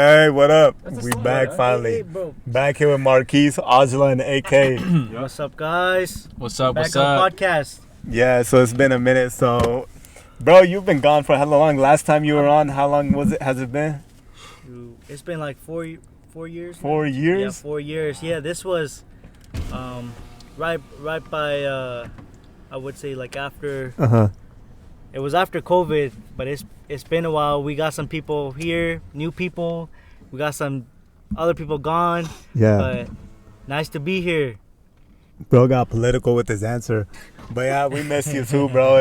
Hey, what up? We song, back right? finally. Hey, bro. Back here with Marquise, Ozla, and AK. What's up, guys? What's up? Back What's on up? podcast. Yeah, so it's been a minute. So, bro, you've been gone for how long? Last time you were on, how long was it? Has it been? It's been like 4 years. 4 years? Yeah, 4 years. Yeah, this was right by I would say like after. It was after COVID, but it's been a while. We got some people here, new people. We got some other people gone. Yeah. But nice to be here. Bro got political with his answer. But yeah, we miss you too, bro.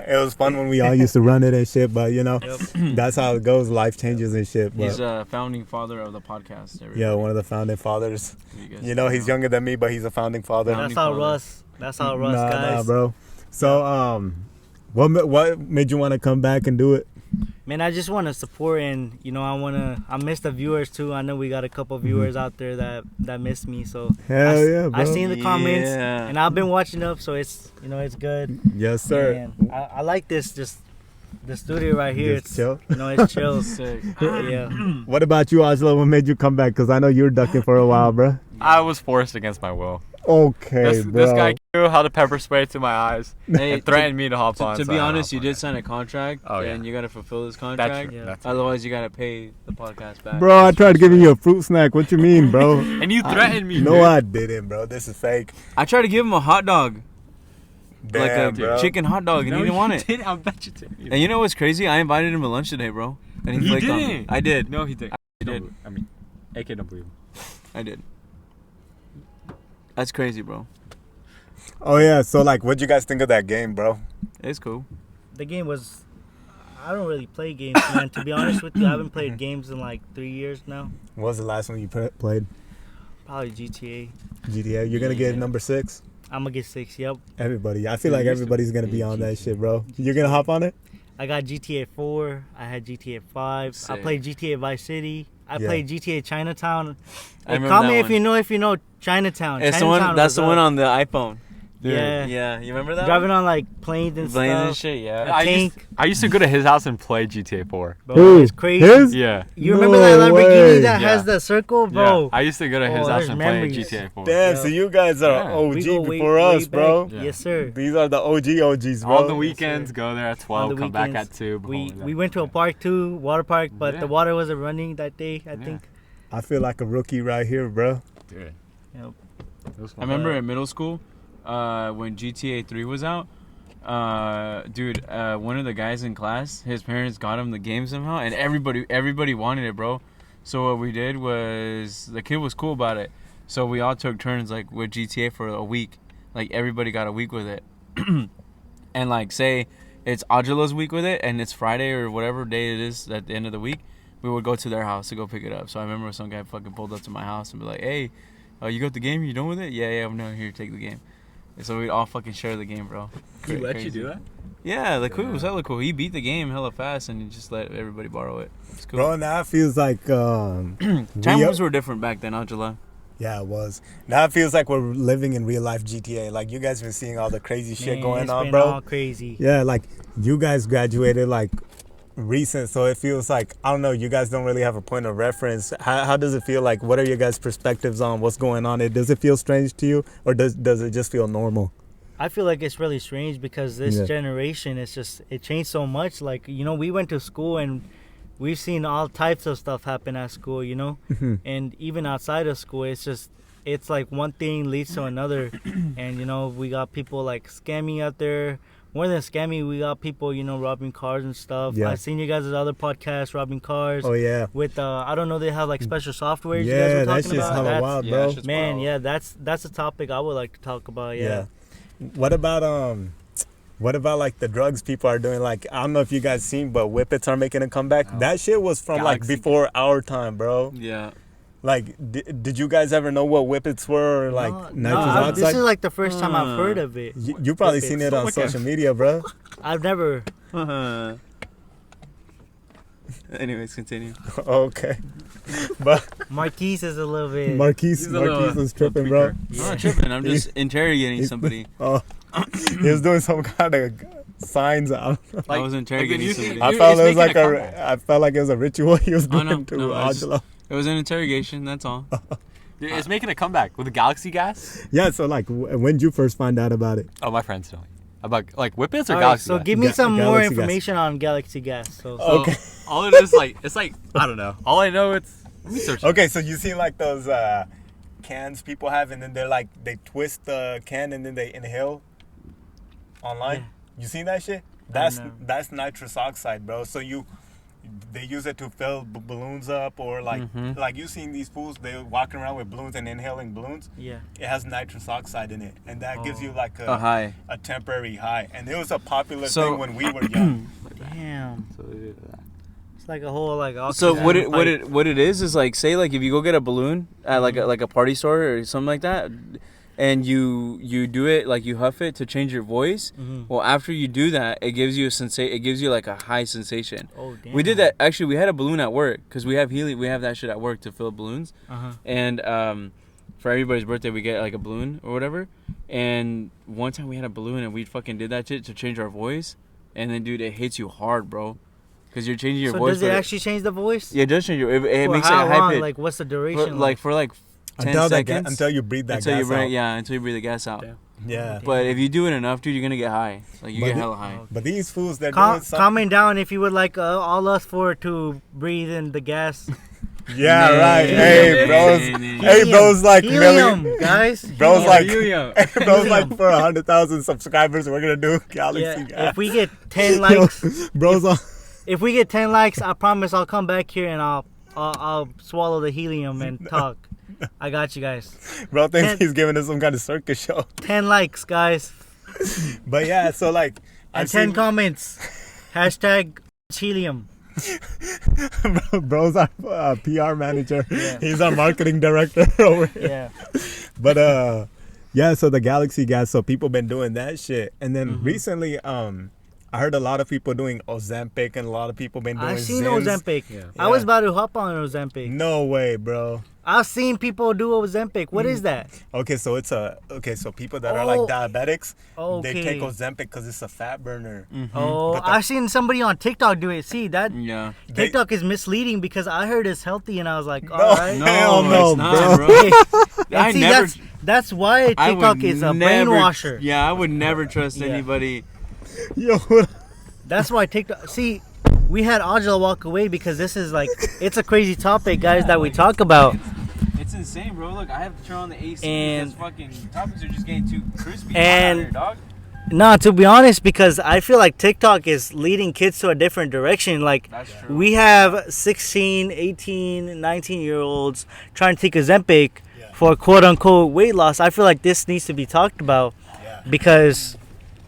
It was fun when we all used to run it and shit, but you know, that's how it goes. Life changes and shit. But He's a founding father of the podcast. Everybody. yeah, one of the founding fathers. You guys You know, he's younger than me, but he's a founding father. That's how Russ. That's how Russ, guys. Nah, bro. So, what made you want to come back and do it? Man, I just want to support, and you know, I miss the viewers too. I know we got a couple viewers out there that miss me, so Hell yeah, bro. I seen the comments, Yeah. and I've been watching up, so it's it's good. Yes, sir. And I like this the studio right here. Just chill. You know, it's chill. Sick. Yeah. What about you, Ozla? What made you come back? Because I know you were ducking for a while, bro. I was forced against my will. Okay, bro. This guy knew how to pepper spray to my eyes Hey, and threatened me to hop on. To so be I honest, hopped you on did it. sign a contract, Oh, yeah. and you gotta fulfill this That's contract. true. Yeah. That's true. Otherwise, you gotta pay the podcast back. Bro, I tried giving you a fruit snack. What you mean, bro? And you threatened me. No, dude. I didn't, bro. This is fake. I tried to give him a hot dog, Damn, like a bro. chicken hot dog, and No, he didn't want it. Didn't. I bet you did. And you know what's crazy? I invited him to lunch today, bro, and he flaked on me. didn't. I did. No, he did. I did. I mean, AK don't believe him. I did. That's crazy, bro. Oh yeah. So like, what'd you guys think of that game, bro? It's cool. The game was. I don't really play games, man. To be honest with you, I haven't played games in like 3 years now. What was the last one you played? Probably GTA. GTA. You're gonna get Yeah. number 6. I'm gonna get 6. Yep. Everybody. I feel Yeah, like you used to everybody's gonna be be on that GTA. shit, bro. You're gonna hop on it? I got GTA 4. I had GTA 5. I Sick. played GTA Vice City. I Yeah. played GTA Chinatown. I Hey, remember comment that if you know Chinatown. It's the Chinatown one. That's was the up. one on the iPhone. Yeah. Yeah, you remember that? Driving on like planes and Planes stuff. and shit. Yeah. I used to go to his house and play GTA 4. Bro, Who? it's crazy. His? Yeah. You remember No that Lamborghini way. that Yeah. has the circle, bro? Yeah. I used to go to his Oh, house there's and memories. play GTA 4. Damn. Yeah. So you guys are Yeah. OG We go before way us, back. bro. Yeah. Yes, sir. These are the OGs, bro. On the weekends, go there at 12, On the come back weekends, at 2. We went to a park too, water park, but Yeah. the water wasn't running that day. I Yeah. think. I feel like a rookie right here, bro. Dude. Yep. It was I fun. remember in middle school, when GTA 3 was out, one of the guys in class, his parents got him the game somehow, and everybody wanted it, bro. So what we did was, the kid was cool about it, so we all took turns like with GTA for a week. Like everybody got a week with it, and like say it's Aujala's week with it, and it's Friday or whatever day it is at the end of the week, we would go to their house to go pick it up. So I remember some guy fucking pulled up to my house and be like, "Hey, you got the game? You done with it?" Yeah, I'm here. Take the game. And so we'd all fucking share the game, bro. He let Crazy. you do that? Yeah, the quick was Yeah. hella cool. He beat the game hella fast and he just let everybody borrow it. It's cool. Bro, now it feels like Time moves were different back then, Angela. yeah, it was. Now it feels like we're living in real life GTA. Like you guys been seeing all the crazy shit Man, going it's on, been bro. all crazy. Yeah, like you guys graduated like recent, so it feels like I don't know. You guys don't really have a point of reference. How does it feel? Like, what are your guys' perspectives on what's going on? Does it feel strange to you, or does it just feel normal? I feel like it's really strange because this Yeah. generation, it changed so much. Like, you know, we went to school and we've seen all types of stuff happen at school, you know? And even outside of school, it's like one thing leads to another. And, you know, we got people like scamming out there. More than scamming, we got people, you know, robbing cars and stuff. Yeah. I've seen you guys' other podcasts robbing cars. Oh yeah, With, I don't know, they have like special software you guys yeah, were that talking shit's about. hella That's- wild, yeah, bro. shit's Man, wild. yeah, that's a topic I would like to talk about, Yeah. What about like the drugs people are doing? Like I don't know if you guys seen, but Whippets are making a comeback. Oh. That shit was from like Galaxy. before our time, bro. Yeah. Like, did you guys ever know what Whippets were? Or, like nitrous this oxide? is like the first time I've heard of it. You probably seen it on Look at- social media, bro. I've never. Anyways, continue. Okay, but Marquise is a little bit. Marquise was tripping, bro. I'm not tripping. I'm just interrogating somebody. Oh, he was doing some kind of signs. I was interrogating you- somebody. I It's felt it was making like a comeback. I felt like it was a ritual he was Oh, doing no, to no, it's just- Angelo. It was an interrogation. That's all. Dude, it's making a comeback with the Galaxy gas. Yeah, so like, when did you first find out about it? Oh, my friends telling me about like Whippets or All right, Galaxy so gas. give me some more Galaxy gas. information on Galaxy Gas. So, So, Okay. All it is like it's like I don't know. All I know it's let me search. it. Okay, so you seen like those cans people have, and then they're like they twist the can and then they inhale online. You seen that shit? know. That's nitrous oxide, bro. So they use it to fill balloons up, or like like you seen these fools, they walking around with balloons and inhaling balloons. yeah. It has nitrous oxide in it, and that gives you like A high. a temporary high. And it was a popular So- thing when we were young. Damn. So they did that. It's like a whole like. So oxygen what it is like, say like if you go get a balloon at like a party store or something like that, and you do it like you huff it to change your voice. Well, after you do that, it gives you it gives you like a high sensation. Oh damn. We did that actually. We had a balloon at work because we have that shit at work to fill balloons. And for everybody's birthday, we get like a balloon or whatever. And one time we had a balloon and we fucking did that shit to change our voice. And then, dude, it hits you hard, bro, because you're changing your So voice. does it actually change the voice? Yeah, it does change your. It For makes how it a high long? pitch. Like what's the duration? For like 10 until seconds. until you breathe that gas out. Until you breathe the gas out. Damn. Yeah. But if you do it enough, dude, you're gonna get high. Like you But get it- hella high. But these fools, they're doing something. comment down if you would like all us for to breathe in the gas. Yeah, Nah, right. nah, Hey, nah, bros. nah, nah. Hey, bros, like helium, million. guys. Bros, like, Helium. bros, like for 100,000 subscribers, we're gonna do Galaxy Yeah, Gas. if we get 10 likes, Bros, if we get 10 likes, I promise I'll come back here and I'll swallow the helium and talk. I got you guys. bro thinks 10 he's giving us some kind of circus show. 10 likes, guys, But yeah, so like, and 10 comments. Hashtag helium. bro's our PR manager. He's our marketing director over here. Yeah. But yeah, so the Galaxy Gas, so people been doing that shit. And then Mm-hmm. recently, I heard a lot of people doing Ozempic, and a lot of people been doing I've seen Zyms. Ozempic. Yeah. I was about to hop on Ozempic. No way, bro. I've seen people do Ozempic. What is that? Okay, so so people that are like Oh. diabetics, Okay. they take Ozempic because it's a fat burner. Oh, But the- I've seen somebody on TikTok do it. See, that Yeah. They- TikTok is misleading because I heard it's healthy and I was like, No. all right. Hell no, it's not, bro. bro. And I see, never- that's why I TikTok would is a never- brainwasher. Yeah, I would never trust Yeah. anybody. Yo, That's why TikTok. See, we had Ajla walk away because this is like, it's a crazy topic, guys, that we talk about. It's insane, bro. Look, I have to turn on the AC And- because fucking topics are just getting too crispy. And- out here, dog. Nah, to be honest, because I feel like TikTok is leading kids to a different direction. Like, That's true. we have 16, 18, 19-year-olds trying to take Ozempic for quote-unquote weight loss. I feel like this needs to be talked about yeah. because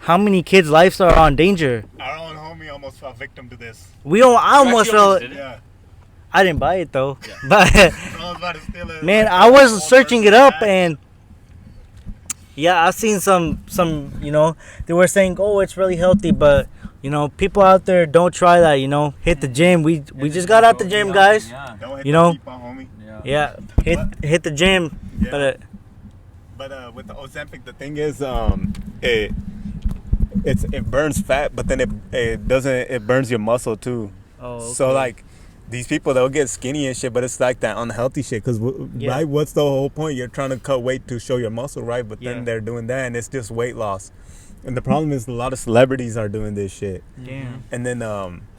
how many kids' lives are on danger? Our own homie almost fell victim to this. I almost felt. Yeah. I didn't buy it though, but I was about to steal it. man, I was searching it up and yeah, I've seen some they were saying, oh, it's really healthy, but people out there don't try that. Hit the gym. We just got out the gym, guys. Yeah. Don't hit You the know? deep on, homie. Yeah, hit the gym, Yeah. but But with the Ozempic, the thing is, it burns fat, but then it burns your muscle too. oh, So okay. like these people, they'll get skinny and shit, but it's like that unhealthy shit. Cause Yeah. right, what's the whole point? You're trying to cut weight to show your muscle, right? But Yeah. then they're doing that, and it's just weight loss. And the problem is a lot of celebrities are doing this shit. damn. And then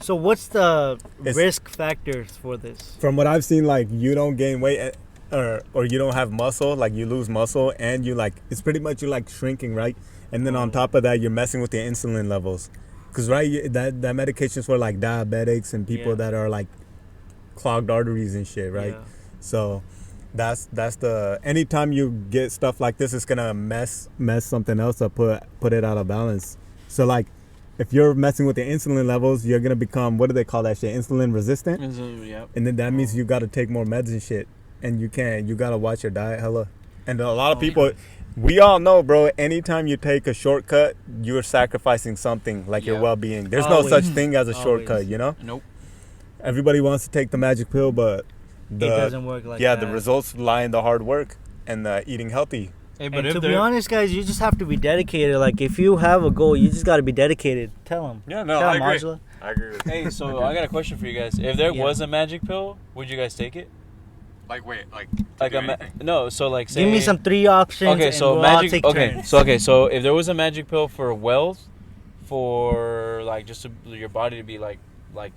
So what's the It's- risk factors for this? from what I've seen, like you don't gain weight or you don't have muscle, like you lose muscle, and you like it's pretty much you like shrinking, right? And then on top of that, you're messing with your insulin levels, cause right that medication's for like diabetics and people Yeah. that are like clogged arteries and shit, right? Yeah. So that's the anytime you get stuff like this, it's gonna mess something else up, put it out of balance. So like if you're messing with the insulin levels, you're gonna become, what do they call that shit, insulin resistant, Yep. and then that means you gotta take more meds and shit, and you gotta watch your diet hella. And a lot of people, we all know, bro, anytime you take a shortcut, you're sacrificing something like your Yeah. well-being. There's Always. no such thing as a Always. shortcut, you know? Nope. Everybody wants to take the magic pill, but It doesn't work like yeah, that. the results lie in the hard work and the eating healthy. Hey, And to be honest, guys, you just have to be dedicated. Like, if you have a goal, you just got to be dedicated. Tell them. Yeah, no, Tell I 'em, agree. Angela. I agree with Hey, so I got a question for you guys. If there Yeah. was a magic pill, would you guys take it? Like, wait, like Like no, so like say Give me some 3 options. Okay, and so we'll all magic. take Okay, turns. so if there was a magic pill for wealth, for like just your body to be like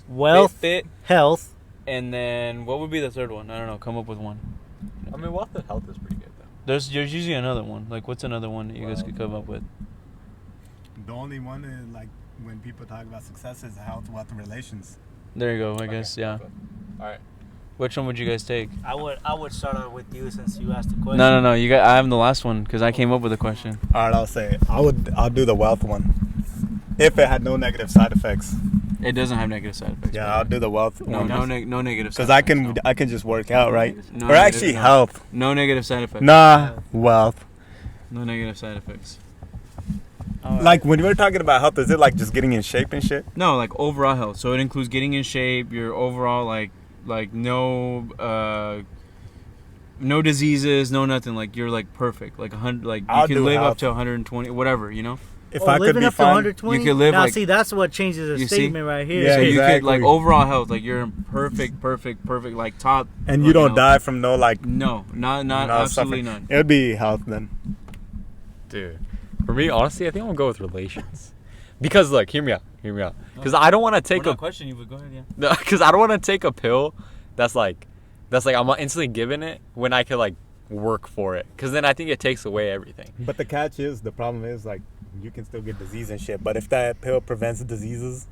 Wealth, fit, health. and then what would be the third one? I don't know. Come up with one. I mean, wealth and health is pretty good though. There's usually another one. Like, what's another one that you guys could come up with? The only one is like when people talk about success is health, wealth, and relations. There you go. I guess yeah. All right. Which one would you guys take? I would start out with you since you asked the question. No. You got. I'm the last one because I came up with a question. All right, I'll say I'll do the wealth one. If it had no negative side effects. It doesn't have negative side effects. Yeah, I'll do the wealth one. No negative. Because side I effects, can I can just work out, right? No Or negative- actually no. health. No negative side effects. Nah, wealth. No negative side effects. All right. Like when we're talking about health, is it like just getting in shape and shit? No, like overall health. So it includes getting in shape. Your overall like no diseases, no nothing. Like you're like perfect. Like 100. Like I'll you can do live up health. to 120, whatever. You know. If I could living be up to fine, 120. you could live now, like- see, that's what changes the You see? statement right here. Yeah, So you could like exactly. overall health. Like you're in perfect. Like top. and you fucking don't health. die from no like No, not no absolutely suffering. none. It would be health then. Dude, for me, honestly, I think I'm gonna go with relations. Because look, hear me out. Because I don't want to take a question. You would go ahead. Yeah. because I don't want to take a pill that's like I'm instantly given it when I could like work for it. Because then I think it takes away everything. But the catch is, the problem is like you can still get disease and shit. But if that pill prevents diseases,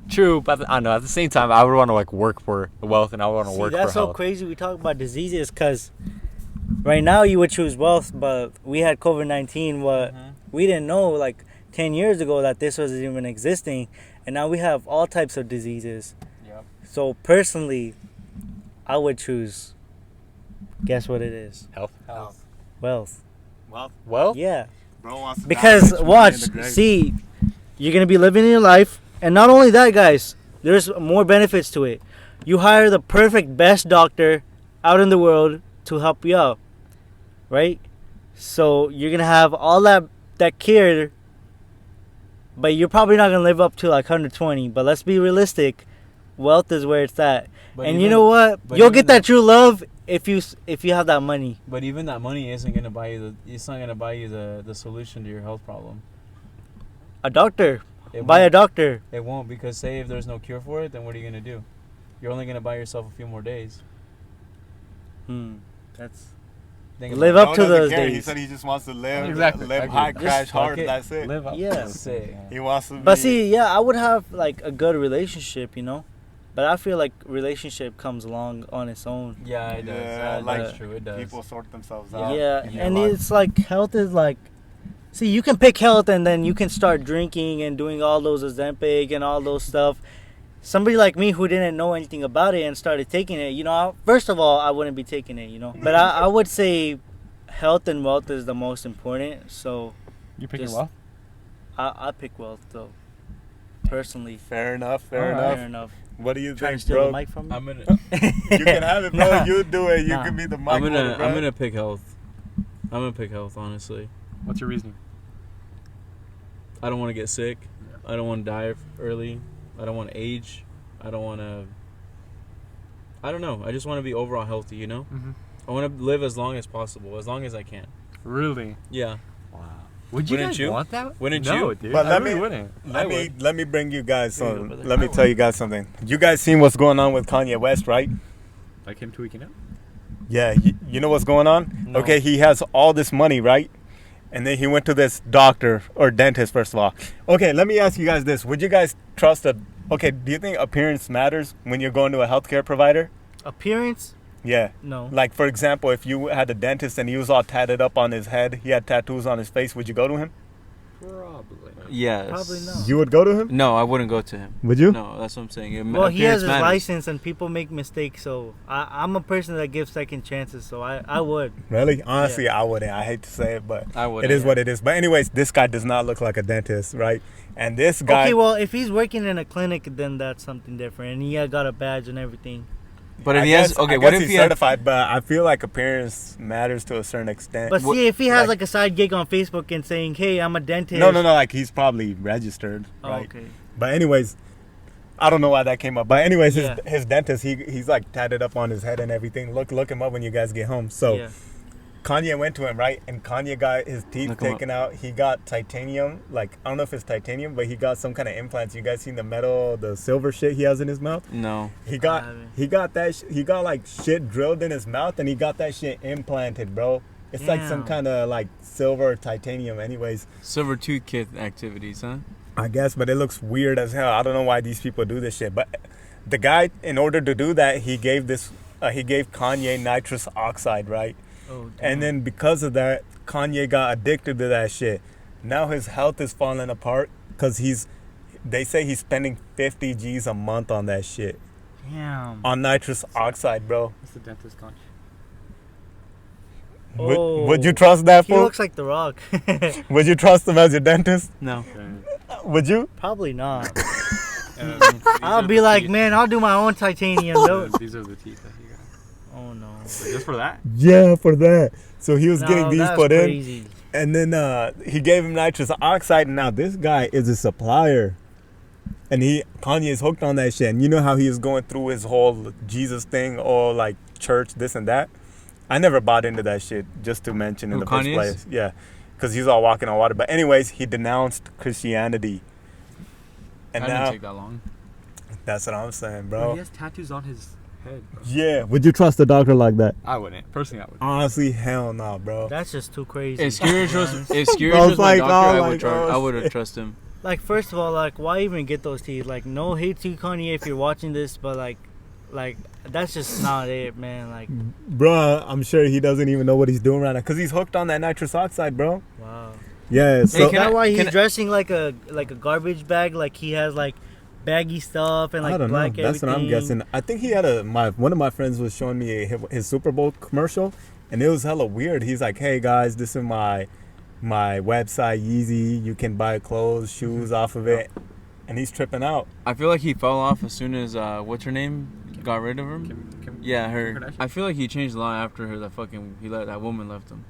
True, but I know at the same time I would want to like work for wealth and I would want to See, work that's for so health. crazy. We talk about diseases because right now you would choose wealth, but we had COVID-19. What we didn't know like 10 years ago that this was even existing, and now we have all types of diseases. Yep. So personally, I would choose. Guess what it is? Health. Wealth. Well, Yeah. bro wants to Because watch, see, you're gonna be living your life, and not only that, guys. There's more benefits to it. You hire the perfect best doctor out in the world to help you out, right? So you're gonna have all that care, but you're probably not gonna live up to like 120. But let's be realistic. Wealth is where it's at, But and even- you know what? but You'll even get that true love if you have that money. But even that money isn't gonna buy you It's not gonna buy you the solution to your health problem. A doctor. It Buy a won't. doctor. It won't, because say if there's no cure for it, then what are you gonna do? You're only gonna buy yourself a few more days. That's Think live about up to those He days. said he just wants to live, Exactly. I live agree. high, Just crash fuck hard. it. That's it. live up. Yeah. That's it. He wants to. But be, see, yeah, I would have like a good relationship, you know. But I feel like relationship comes along on its own. Yeah, it does. Yeah, That's like, true. It does. people sort themselves Yeah. out. Yeah, in their and life. it's like health is like, see, you can pick health and then you can start drinking and doing all those Ozempic and all those stuff. Somebody like me who didn't know anything about it and started taking it, you know, first of all, I wouldn't be taking it, you know. But I would say health and wealth is the most important. So You picking Just- wealth? I pick wealth though, personally. Fair enough. Fair Alright. enough. Fair enough. What do you Trying to think, steal bro? the mic from me? I'm gonna. You can have it, bro. Nah. You do it. You Nah. can be the mic I'm holder, gonna. bro. I'm gonna pick health. I'm gonna pick health. Honestly, What's your reasoning? I don't want to get sick. I don't want to die early. I don't want to age. I don't want to. I don't know. I just want to be overall healthy. You know. Mm-hmm. I want to live as long as possible, as long as I can. Really? Yeah. Wow. Would you Wouldn't guys you? want that? Wouldn't no, you? dude. But I let really me- wouldn't. Let me bring you guys There you go, some. brother. Let me tell you guys something. You guys seen what's going on with Kanye West, right? Like him tweaking out? Yeah, you know what's going on? No. Okay, he has all this money, right? And then he went to this doctor or dentist, first of all. Okay, let me ask you guys this. Would you guys trust a... Okay, do you think appearance matters when you're going to a healthcare provider? Appearance? Yeah. No. Like, for example, if you had a dentist and he was all tatted up on his head, he had tattoos on his face, would you go to him? Probably. Yes. Probably no. You would go to him? No, I wouldn't go to him. Would you? No, that's what I'm saying. Well, he has Appearance his matters. license, and people make mistakes. So I'm a person that gives second chances. So I would. Really? Honestly, I wouldn't. I hate to say it, but I wouldn't. it is what it is. But anyways, this guy does not look like a dentist, right? And this guy... Okay, well, if he's working in a clinic, then that's something different, and he got a badge and everything. But if I he guess, has, okay, I what guess if he's he had, certified? But I feel like appearance matters to a certain extent. But What- see, if he has like- like a side gig on Facebook and saying, "Hey, I'm a dentist." no, like he's probably registered, Oh, right? okay. But anyways, I don't know why that came up. But anyways, Yeah. his dentist, he's like tatted up on his head and everything. Look him up when you guys get home. So Yeah. Kanye went to him, right? And Kanye got his teeth Look him taken out. He got titanium, like I don't know if it's titanium, but he got some kind of implants. You guys seen the metal, the silver shit he has in his mouth? no. He got haven't. he got like shit drilled in his mouth, and he got that shit implanted, bro. It's like some Damn. kind of like silver or titanium. Anyways, Silver tooth kid activities, huh? I guess, but it looks weird as hell. I don't know why these people do this shit. But the guy, in order to do that, he gave Kanye nitrous oxide, right? Oh, damn. And then because of that, Kanye got addicted to that shit. Now his health is falling apart because they say he's spending 50 G's a month on that shit. Damn. On nitrous oxide, bro. What's the dentist conch? Would you trust that He fool? looks like The Rock. Would you trust him as your dentist? No. Would you? Probably not. I'll be like, man, I'll do my own titanium. though. These are the teeth that he got. Oh no. Just for that? Yeah, for that. So he was getting No, these that's put in. crazy. And then he gave him nitrous oxide, and now this guy is a supplier. And Kanye is hooked on that shit. And you know how he was going through his whole Jesus thing, or like church, this and that? I never bought into that shit, just to mention in Who, the first Kanye's? place. Yeah, because he's all walking on water. But anyways, he denounced Christianity. And That didn't now, take that long. that's what I'm saying, Bro, bro. he has tattoos on his head. Bro. Yeah, would you trust a doctor like that? I wouldn't. Personally, I wouldn't. Honestly, hell no, bro. That's just too crazy. If Skewers was Bro, my it's doctor, like, oh, I would have shit. trusted him. Like, first of all, like, why even get those teeth? Like, no hate to you, Kanye, if you're watching this, but like, that's just not it, man. Like, Bro, I'm sure he doesn't even know what he's doing right now because he's hooked on that nitrous oxide, bro. wow. Yeah, so Hey, Is that why he's can I- dressing like a garbage bag? Like he has like baggy stuff and like I don't know. black That's what I'm everything? guessing. I think he had one of my friends was showing me his Super Bowl commercial, and it was hella weird. He's like, "Hey guys, this is my website, Yeezy. You can buy clothes, shoes off of it," and he's tripping out. I feel like he fell off as soon as what's her name got rid of him. Kim Yeah, her. Kardashian? I feel like he changed a lot after her. That woman left him.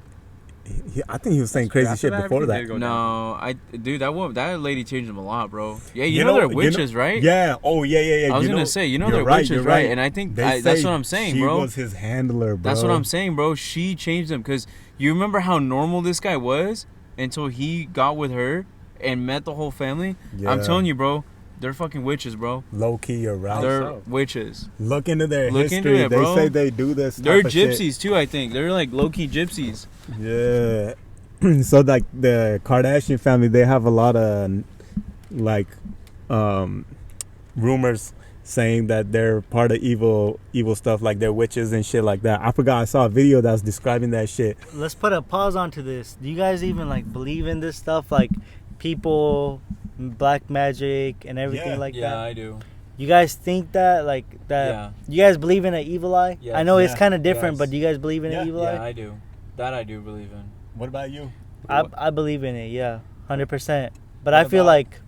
I think he was saying crazy After shit that, before everything that. did go down. Dude, that lady changed him a lot, bro. Yeah, you know they're witches, right? Yeah. Oh, yeah. I was gonna say, you know they're witches, you're right? And I think that's say what I'm saying, she bro. was his handler, bro. That's what I'm saying, bro. She changed him because you remember how normal this guy was until he got with her and met the whole family. Yeah. I'm telling you, bro, they're fucking witches, bro. Low key, you're right. They're so? witches. Look into their Look history. into it, they bro. say they do this. They're type of shit. gypsies too, I think. They're like low key gypsies. Yeah. So like the Kardashian family, they have a lot of like rumors saying that they're part of evil stuff, like they're witches and shit like that. I forgot, I saw a video that was describing that shit. Let's put a pause onto this. Do you guys even like believe in this stuff, like people, black magic, and everything Yeah. like that? I do. You guys think that Yeah. You guys believe in an evil eye? Yes. I know it's Yeah. kind of different, Yes. but do you guys believe in Yeah. an evil eye? I do. That I do believe in. What about you? I believe in it, yeah, 100%. But What I feel about- like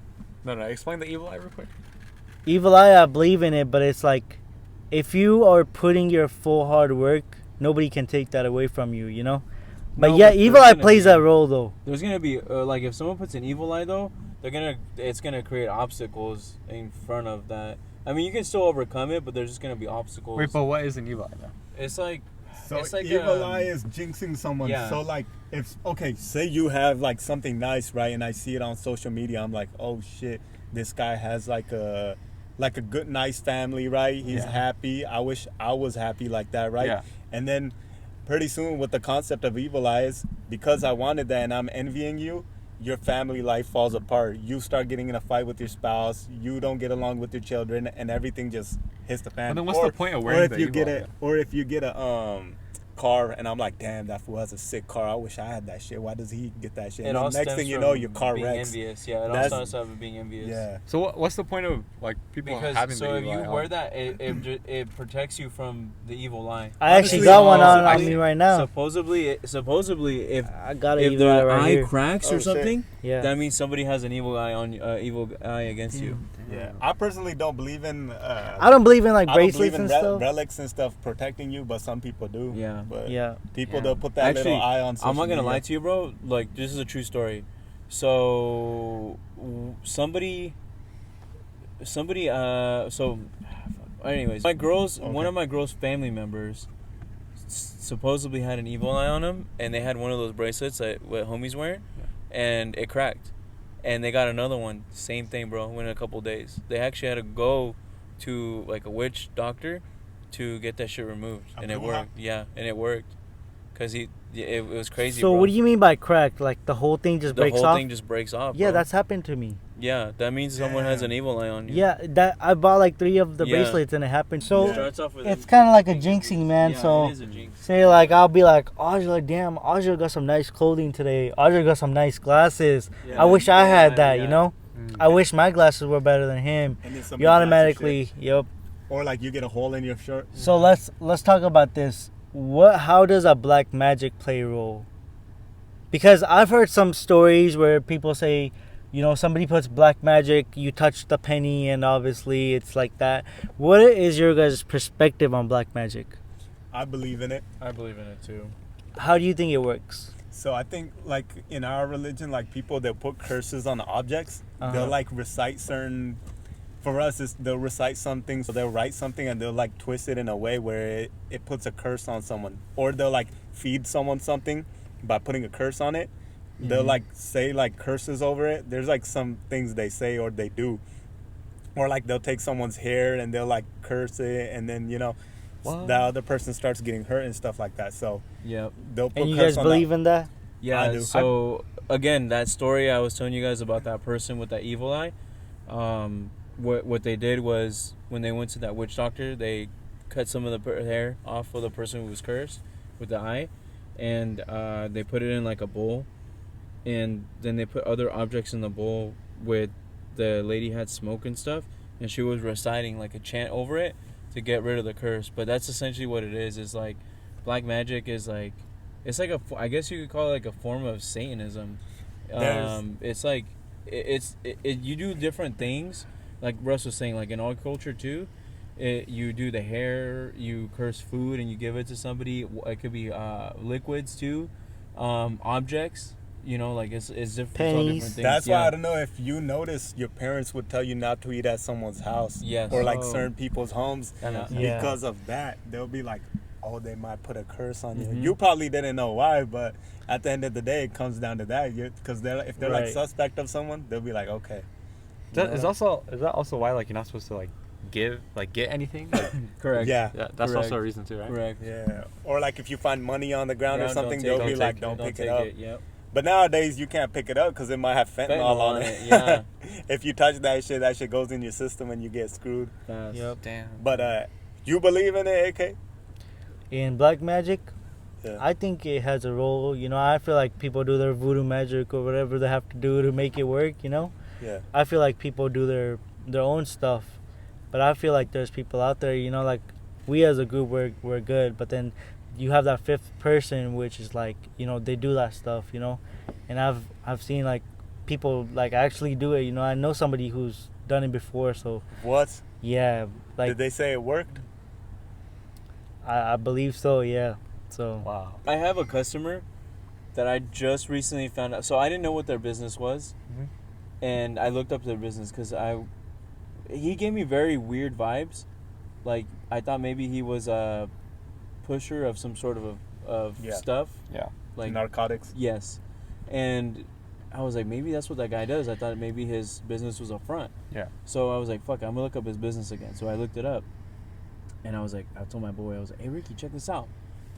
No, explain the evil eye real quick. evil eye, I believe in it, but it's like if you are putting your full hard work, nobody can take that away from you, you know. But No, yeah, but evil there's eye gonna plays be- that role though. There's gonna be like if someone puts an evil eye though, it's gonna create obstacles in front of that. I mean, you can still overcome it, but there's just gonna be obstacles. Wait, but what is an evil eye though? It's like So It's like, evil eye is jinxing someone. yeah. So like, if say you have like something nice, right, and I see it on social media, I'm like, oh shit, this guy has like a good nice family, right? He's Yeah. happy. I wish I was happy like that, right? Yeah. And then pretty soon with the concept of evil eyes, because I wanted that and I'm envying you, your family life falls apart. You start getting in a fight with your spouse. You don't get along with your children, and everything just hits the fan. But then what's the point of or wearing if the you evil get eye a, then? or if you get car, and I'm like, damn, that fool has a sick car. I wish I had that shit. Why does he get that shit? It And all then next stems thing you from know, your car being wrecks. envious. Yeah, it all That's- starts out with being envious. Yeah. So what's the point of like people having Because so the if evil you eye wear on? that, it protects you from the evil eye. I actually Honestly, got one on supposedly- me right now. Supposedly, if I got an if evil the eye right eye here. cracks Oh, or shit. something, Yeah. that means somebody has an evil eye against you. Yeah. I personally don't believe in. I don't believe in like I don't believe bracelets in and stuff. relics and stuff protecting you, but some people do. Yeah. But Yeah. people Yeah. they'll put that Actually, little eye on. I'm not gonna social lie media. to you, bro. Like, this is a true story. So somebody. So, anyways, one of my girl's family members supposedly had an evil eye on him, and they had one of those bracelets that what homies wear, and it cracked, and they got another one. Same thing, bro. Within a couple days, they actually had to go to like a witch doctor to get that shit removed, and it worked. Yeah, and it worked, cause it was crazy. So bro. what do you mean by cracked? Like the whole thing just The breaks whole off? thing just breaks off. Yeah, bro. that's happened to me. Yeah, that means someone has Damn. an evil eye on you. Yeah, that I bought like 3 of the Yeah. bracelets and it happened. It So starts off with it's kind of like a jinxing, man. Yeah, So it is a jinx. say like I'll be like, Audrey, damn, Audrey got some nice clothing today. Audrey got some nice glasses. Yeah, I wish I had that, yeah. you know. I wish my glasses were better than him. And then somebody You cracks your automatically, shit. yep. Or like you get a hole in your shirt. So let's talk about this. How does a black magic play a role? Because I've heard some stories where people say, you know, somebody puts black magic, you touch the penny, and obviously it's like that. What is your guys' perspective on black magic? I believe in it. I believe in it too. How do you think it works? So I think like in our religion, like people that put curses on objects, Uh-huh. they'll like recite certain. For us, they'll recite something, so they'll write something and they'll like twist it in a way where it puts a curse on someone, or they'll like feed someone something by putting a curse on it. They'll like say like curses over it. There's like some things they say or they do, or like they'll take someone's hair and they'll like curse it, and then you know What? the other person starts getting hurt and stuff like that. So Yep. they'll put And you curse guys on believe that. in that? Yeah. I do. So again, that story I was telling you guys about that person with that evil eye. What they did was when they went to that witch doctor, they cut some of the hair off of the person who was cursed with the eye, and they put it in like a bowl, and then they put other objects in the bowl with the lady had smoke and stuff, and she was reciting like a chant over it to get rid of the curse. But that's essentially what it is. It's like black magic is like, it's like I guess you could call it like a form of Satanism. It's like you do different things. Like Russ was saying, like in our culture too, you do the hair, you curse food, and you give it to somebody. It could be liquids too, objects. You know, like it's different. It's all Pennies. different things. That's yeah. why I don't know if you notice your parents would tell you not to eat at someone's house. Yes. Or like Oh. certain people's homes. Yeah. Yeah. Because of that. They'll be like, oh, they might put a curse on you. Mhm. You probably didn't know why, but at the end of the day, it comes down to that. Because if they're like Right. suspect of someone, they'll be like, okay. Is that also why like you're not supposed to like get anything? Like, Correct. Yeah. yeah, that's Correct. also a reason too, right? Correct. Yeah. Or like if you find money on the ground or Ground, something, don't they'll take be it. like, don't pick it take up. Yep. But nowadays, you can't pick it up because it might have fentanyl, Fentanyl on on it. it, yeah. If you touch that shit goes in your system and you get screwed. Fast. Yep. Damn. But you believe in it, AK? In black magic, Yeah. I think it has a role. You know, I feel like people do their voodoo magic or whatever they have to do to make it work. You know, Yeah. I feel like people do their own stuff, but I feel like there's people out there. You know, like we as a group we're good, but then you have that fifth person, which is like, you know, they do that stuff. You know, and I've seen like people like actually do it. You know, I know somebody who's done it before. So What? yeah, like Did they say it worked? I believe so. Yeah. So Wow. I have a customer that I just recently found out. So I didn't know what their business was, Mhm. and I looked up their business because he gave me very weird vibes. Like I thought maybe he was a pusher of some sort of Yeah. stuff. Yeah. Like Narcotics. yes, and I was like, maybe that's what that guy does. I thought maybe his business was a front. Yeah. So I was like, fuck, I'm gonna look up his business again. So I looked it up, and I was like, I told my boy, I was like, hey Ricky, check this out.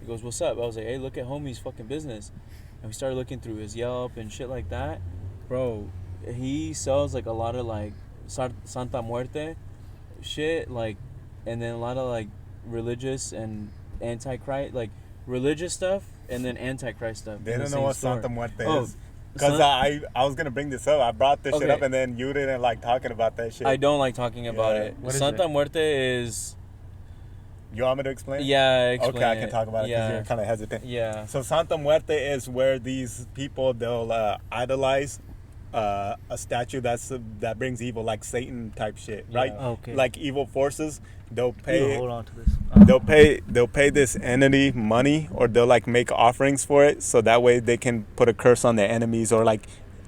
He goes, what's up? I was like, hey, look at homie's fucking business. And we started looking through his Yelp and shit like that. Bro, he sells like a lot of like Santa Muerte shit, like, and then a lot of like religious and anti-Christ, like religious stuff and then antichrist stuff. They in don't the know same what store. Santa Muerte Oh, is. Because I was going to bring this up. I brought this shit Okay. up, and then you didn't like talking about that shit. I don't like talking about Yeah. it. What is Santa it? Muerte is. You want me to explain? Yeah, explain Okay, I can it. talk about it because Yeah. you're kind of hesitant. Yeah. So Santa Muerte is where these people, they'll idolize a statue that brings evil, like Satan type shit, right? Yeah. Okay. Like evil forces. They'll You pay. hold on to this. They'll pay this entity money, or they'll like make offerings for it, so that way they can put a curse on their enemies, or like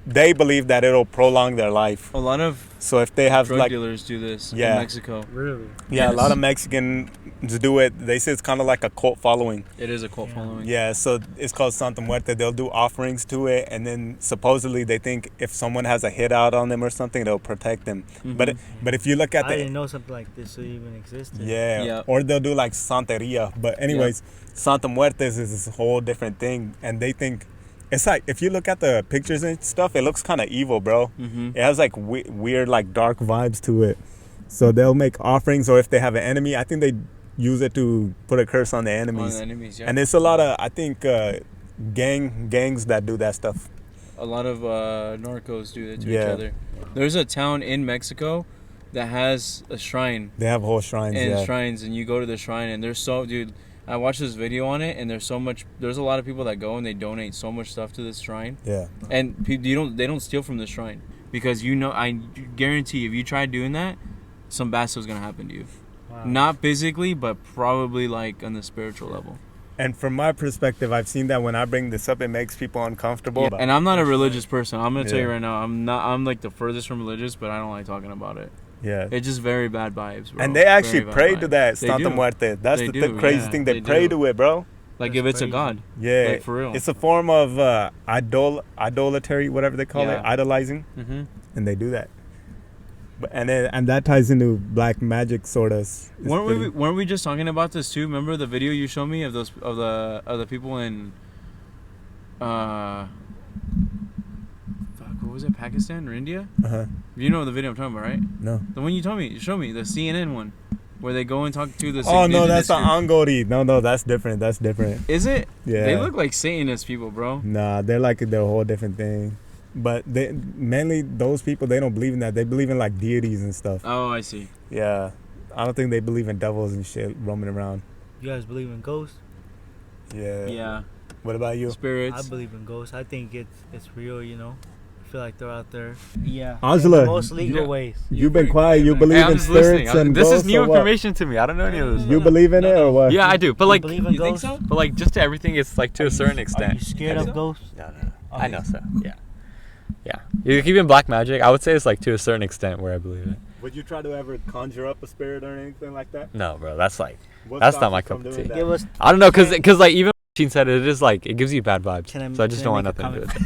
they believe that it'll prolong their life. A lot of So if they have drug like dealers do this Yeah. in Mexico. Really? yeah, a Yes. lot of Mexicans do it. They say it's kind of like a cult following. It is a cult Yeah. following. Yeah, so it's called Santa Muerte. They'll do offerings to it, and then supposedly they think if someone has a hit out on them or something, they'll protect them. But if you look at I didn't the know something like this even existed. yeah, or they'll do like Santeria. But anyways, Santa Muertes is this whole different thing, and they think it's like if you look at the pictures and stuff, it looks kind of evil, bro. Mm-hmm. It has like weird, like dark vibes to it. So they'll make offerings, or if they have an enemy, I think they use it to put a curse on the On enemies. the enemies, yeah. And it's a lot of, I think, gangs that do that stuff. A lot of narcos do that to Yeah. each other. There's a town in Mexico that has a shrine They have whole shrines. and Yeah. shrines, and you go to the shrine, and there's dude. I watched this video on it, and there's a lot of people that go and they donate so much stuff to this shrine, Yeah. and they don't steal from the shrine because I guarantee if you try doing that, some bad stuff's gonna happen to you. Wow. Not physically, but probably like on the spiritual level. And from my perspective, I've seen that when I bring this up, it makes people uncomfortable. Yeah, and I'm not a religious person. I'm gonna tell you Yeah. right now, I'm like the furthest from religious, but I don't like talking about it. Yeah. It's just very bad vibes, bro. And they actually Very bad pray to vibes. that They Santa do. Muerte. That's They the do, crazy yeah, thing. They they pray do. to it, bro. Like That's if it's crazy. a god. Yeah. Like, for real. It's a form of idolatry, whatever they call it, Yeah. idolizing, Mm-hmm. and they do that. And that ties into black magic, sort of. Weren't we just talking about this too? Remember the video you showed me of the people in fuck, what was it, Pakistan or India? Uh-huh. You know the video I'm talking about, right? No. The one you told me, you showed me, the CNN one, where they go and talk to the Oh no, indigenous that's the group. Angori. No, that's different. That's different. Is it? Yeah. They look like Satanist people, bro. Nah, they're like they're a whole different thing. But they mainly those people, they don't believe in that. They believe in like deities and stuff. Oh, I see. Yeah, I don't think they believe in devils and shit roaming around. You guys believe in ghosts? Yeah. Yeah. What about you? Spirits. I believe in ghosts. I think it's real, you know. I feel like they're out there. Yeah. Angela, In the most legal yeah. ways. You've been quiet. You believe Hey, I'm in just listening. spirits and This ghosts is new or what? information to me. I don't know any of this. You believe in it or what? Yeah, I do. But You like, believe in you think ghosts? so? but like, just to everything, it's like to a certain Are extent. you scared of ghosts? No. I know so. Yeah. Yeah. Even black magic, I would say it's like to a certain extent where I believe it. Would you try to ever conjure up a spirit or anything like that? No, bro, that's like, What That's stops not my you from cup of doing tea. that? Give us. I don't know, cause like even Sheen said it is like it gives you bad vibes. Can I- So I just can I don't want make a nothing to do with it.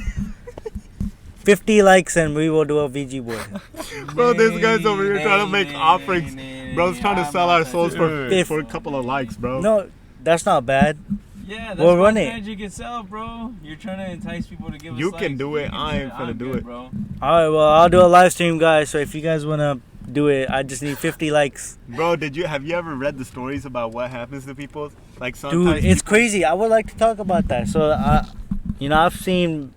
50 likes and we will do a VG board. Bro, this guy's over here trying to make offerings. Bro's trying to sell our souls for a couple of likes, bro. No, that's not bad. Yeah, that's We'll what run it. magic itself, bro. You're trying to entice people to give us You likes. can do it. I ain't finna I'm do good, it. bro. Alright, well, I'll do a live stream, guys. So if you guys want to do it, I just need 50 likes. Bro, have you ever read the stories about what happens to people? Like sometimes Dude, it's crazy. I would like to talk about that. So, I've seen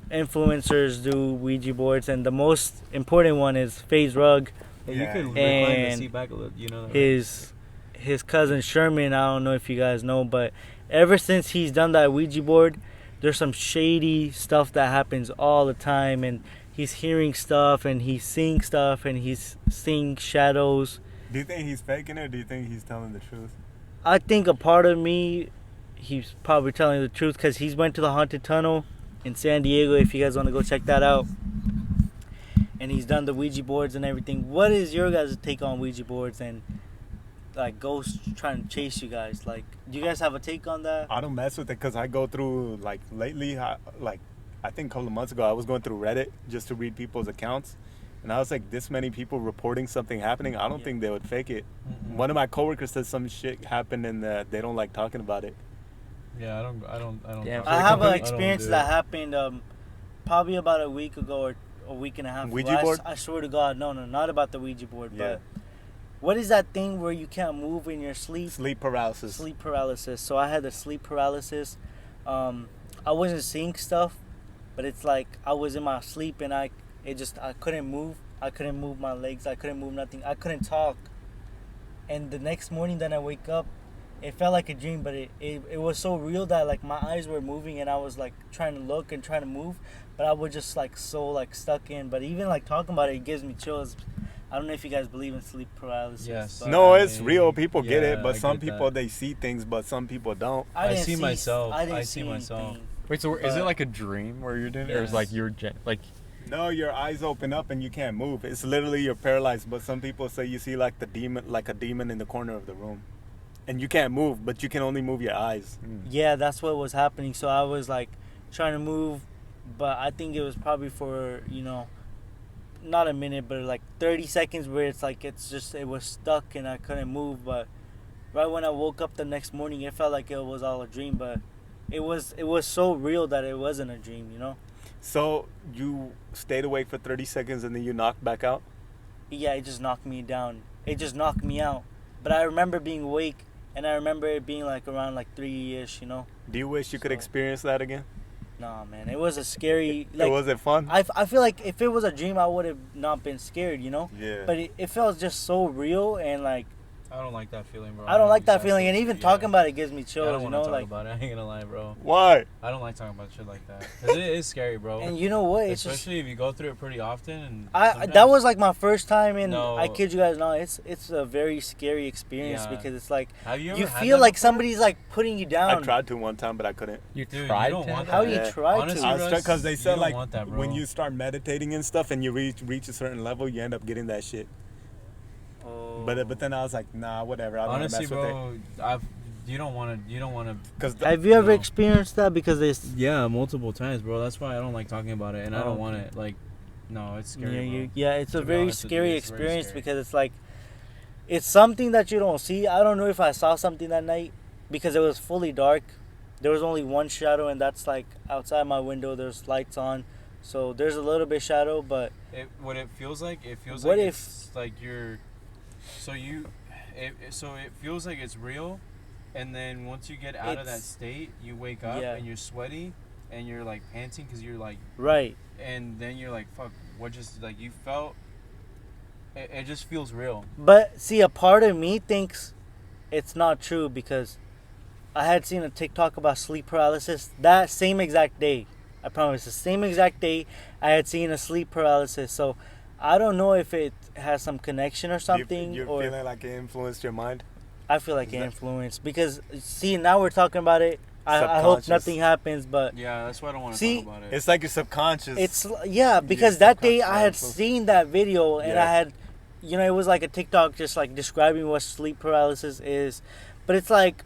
influencers do Ouija boards, and the most important one is FaZe Rug. Hey, Yeah. you could recline And the seat back a little. You know that. His cousin Sherman, I don't know if you guys know, but ever since he's done that Ouija board, there's some shady stuff that happens all the time, and he's hearing stuff, and he's seeing stuff, and he's seeing shadows. Do you think he's faking it, or do you think he's telling the truth? I think a part of me, he's probably telling the truth, because he's went to the haunted tunnel in San Diego, if you guys want to go check that out. And he's done the Ouija boards and everything. What is your guys' take on Ouija boards and like ghosts trying to chase you guys? Like, do you guys have a take on that? I don't mess with it because I go through, like, lately, I think a couple of months ago, I was going through Reddit just to read people's accounts. And I was like, this many people reporting something happening, I don't Yeah. think they would fake it. One of my coworkers said some shit happened and they don't like talking about it. Yeah, I don't. Yeah, I have an I don't experience do that it. happened probably about a week ago or a week and a half ago. Ouija board? I swear to God, no, not about the Ouija board, Yeah. but what is that thing where you can't move in your sleep? Sleep paralysis. Sleep paralysis. So I had the sleep paralysis. I wasn't seeing stuff, but it's like I was in my sleep and I couldn't move. I couldn't move my legs. I couldn't move nothing. I couldn't talk. And the next morning, then I wake up, it felt like a dream, but it was so real that like my eyes were moving and I was like trying to look and trying to move, but I was just like so like stuck in. But even like talking about it, it gives me chills. I don't know if you guys believe in sleep paralysis. Yes. But No, it's real. People get Yeah, it, but I some get people that. they see things, but some people don't. I didn't see myself. I didn't I see myself. anything. Wait, so is it But- like a dream where you're doing it, or is Yes. like you're like? No, your eyes open up and you can't move. It's literally you're paralyzed. But some people say you see like a demon in the corner of the room, and you can't move, but you can only move your eyes. Yeah, that's what was happening. So I was like trying to move, but I think it was probably for, not a minute, but like 30 seconds where it's like it was stuck and I couldn't move. But right when I woke up the next morning, it felt like it was all a dream, but it was so real that it wasn't a dream. So you stayed awake for 30 seconds and then you knocked back out. Yeah, it just knocked me down. It just knocked me out. But I remember being awake, and I remember it being like around like 3-ish, Do you wish you could So- experience that again? Nah, man, it was a scary. Like, Was it fun? I feel like if it was a dream, I would have not been scared, Yeah. But it felt just so real, and like I don't like that feeling, bro. I don't like that exactly. feeling, and even Yeah. talking about it gives me I chills, don't want to talk like. about it. I ain't gonna lie, bro. Why? I don't like talking about shit like that. 'Cause it is scary, bro. And you know what? It's just Especially if you go through it pretty often. And that sometimes- was like my first time, and No. I kid you guys not, it's a very scary experience Yeah. because it's like Have you ever you had feel that like before? somebody's like putting you I down. tried to one time, but I couldn't. You Dude, you tried don't to? want How that. do you Yeah. try Honestly, to? I was Russ, because they you said don't like want that, bro. when you start meditating and stuff and you reach a certain level, you end up getting that shit. Oh. But then I was like, nah, whatever. I don't Honestly, mess with it. bro, you don't want to. Because Have you ever No. experienced that? Because it's Yeah, multiple times, bro. That's why I don't like talking about it, and I Oh, don't want okay. it. Like, no, it's scary, bro. yeah, it's a To be very honest with you, scary it's very experience scary. because it's like it's something that you don't see. I don't know if I saw something that night because it was fully dark. There was only one shadow, and that's like outside my window. There's lights on, so there's a little bit shadow. But What it feels like, it feels What like if- it's like you're. So it feels like it's real, and then once you get out of that It's- state, you wake up Yeah. and you're sweaty, and you're like panting because you're like, right, and then you're like, fuck, what just like you felt. It just feels real. but see, a part of me thinks it's not true because I had seen a TikTok about sleep paralysis that same exact day. I promise, the same exact day I had seen a sleep paralysis. So I don't know if it has some connection or something, You're or feeling like it influenced your mind. I feel like Is it that- influenced because see, now we're talking about it. I hope Subconscious. nothing happens, but Yeah, that's why I don't want to See, talk about it. It's like your subconscious. it's because that day I had subconscious. seen that video and Yeah. I had, it was like a TikTok just like describing what sleep paralysis is, but it's like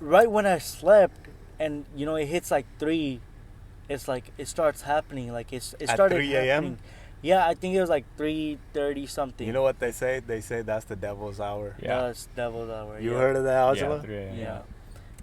right when I slept and it hits like 3, it's like it starts happening like it At started 3 a.m.? happening. Yeah, I think it was like 3:30 something. You know what they say? They say that's the devil's hour. Yeah. That's devil's hour. You yeah. heard of that, Yeah, Angela? 3 a.m. Yeah.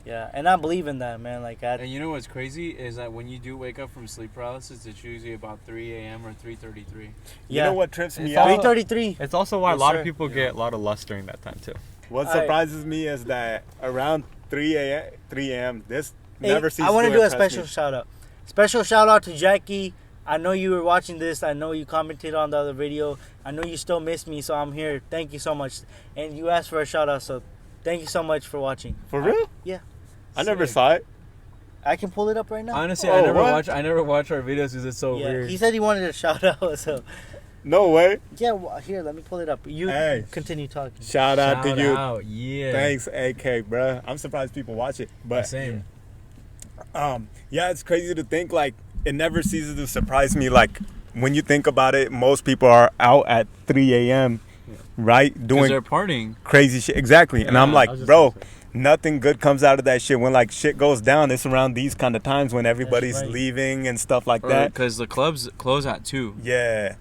Yeah, and I believe in that, man. Like And you know what's crazy is that when you do wake up from sleep paralysis, it's usually about 3 a.m. or 3:33. You know what trips me It's out? also- 3:33. It's also why Yes, a lot sir. of people Yeah. get a lot of lust during that time too. What Alright. surprises me is that around 3 a.m. this Hey, never ceases I want to to do a impress special me. shout out. Special shout out to Jackie. I know you were watching this. I know you commented on the other video. I know you still miss me, so I'm here. Thank you so much. And you asked for a shout out, so thank you so much for watching. For real? Yeah. I never Sick. saw it. I can pull it up right now. Honestly, Oh, I never what? watch our videos because it's so yeah, weird. he said he wanted a shout out, so No way. yeah. Well, here, let me pull it up. You Hey. continue talking. Shout out to you. out, yeah. Thanks, AK, bruh. I'm surprised people watch it. But Same. yeah, it's crazy to think like it never ceases to surprise me. Like when you think about it, most people are out at 3 a.m. right Because doing they're partying. crazy shit. Exactly. And I'm Yeah, like, I was just bro, gonna say. nothing good comes out of that shit. When like shit goes down, it's around these kind of times when everybody's right. leaving and stuff like that. Because the clubs close at 2. Yeah.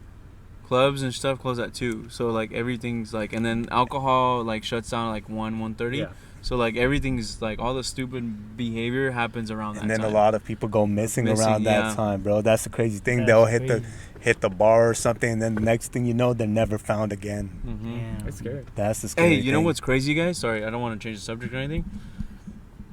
Clubs and stuff close at 2. So like everything's like, and then alcohol like shuts down at like 1:30. Yeah. So like everything's like all the stupid behavior happens around that And then time. a lot of people go missing around yeah. that time, bro. That's the crazy thing. That's They'll crazy. hit the bar or something, and then the next thing you know, they're never found again. Damn. That's scary. That's the scary Hey, you know thing. what's crazy, guys? Sorry, I don't want to change the subject or anything.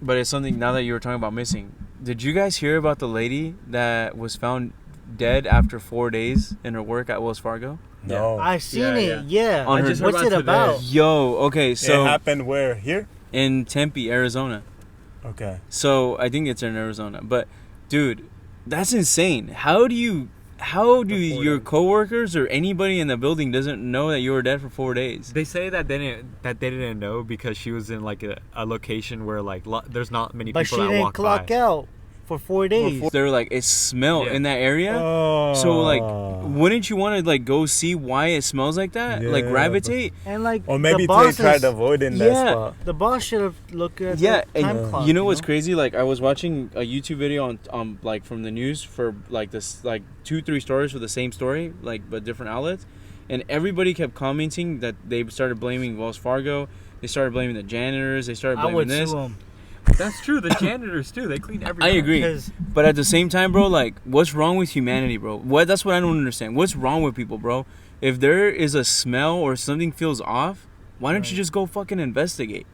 But it's something now that you were talking about missing. Did you guys hear about the lady that was found dead after 4 days in her work at Wells Fargo? No. I seen Yeah, it. Yeah. On her- What's about it today. about? Yo, okay, so it happened where? Here? in Tempe, Arizona. Okay. So I think it's in Arizona. But dude, that's insane. How do your coworkers or anybody in the building doesn't know that you were dead for 4 days? They say that they didn't know because she was in like a location where like there's not many But she people that didn't walk clock by. out for 4 days. They were like, it smelled Yeah. in that area. Oh. So like, wouldn't you want to like go see why it smells like that? Like Yeah, gravitate? And like, Or maybe the boss they tried is- avoiding that Yeah. spot. The boss should have looked at Yeah, the time and clock. you know what's crazy? Like I was watching a YouTube video on like from the news for like this like 2-3 stories for the same story, like but different outlets, and everybody kept commenting that they started blaming Wells Fargo, they started blaming the janitors, they started I blaming would this. sue him. That's true. The janitors too. They clean I everything. agree, 'Cause- but at the same time, bro, like what's wrong with humanity, bro? That's what I don't understand. What's wrong with people, bro? If there is a smell or something feels off, why don't you Right. just go fucking investigate?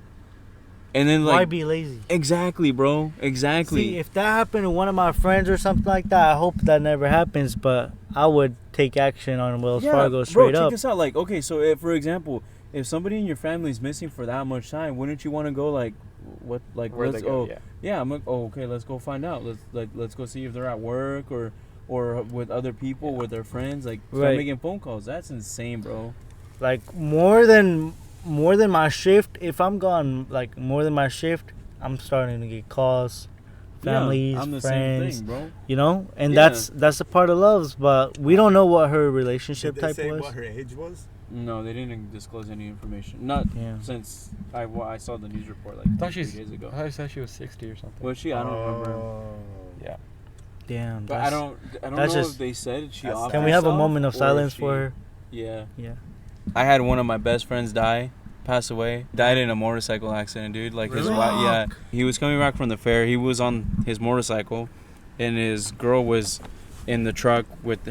And then Why like be lazy? exactly, bro, exactly. See, if that happened to one of my friends or something like that, I hope that never happens. But I would take action on Wells Fargo straight bro, up. check this out. Like, okay, so if, for example, if somebody in your family is missing for that much time, wouldn't you want to go like, what, like, Where let's they go, oh, yeah, I'm like, oh, okay, let's go find out. Let's go see if they're at work or with other people, with their friends. Like, start Right. making phone calls. That's insane, bro. Like more than my shift. If I'm gone, like more than my shift, I'm starting to get calls, families, yeah, I'm the friends. same thing, bro. You know, and Yeah. that's a part of loves. But we don't know what her relationship Did they type say was. what her age was? No, they didn't disclose any information. Not Yeah. since I saw the news report like I thought 3 she's. days ago. I thought you said she was 60 or something. Was she? I don't remember. Oh. Yeah. Damn. But I don't know that's if just- they said she That's- off Can we have a herself moment of or silence she- for her? Yeah. Yeah. I had one of my best friends pass away. Died in a motorcycle accident, dude. Like his Really? wife, yeah. He was coming back from the fair. He was on his motorcycle, and his girl was in the truck with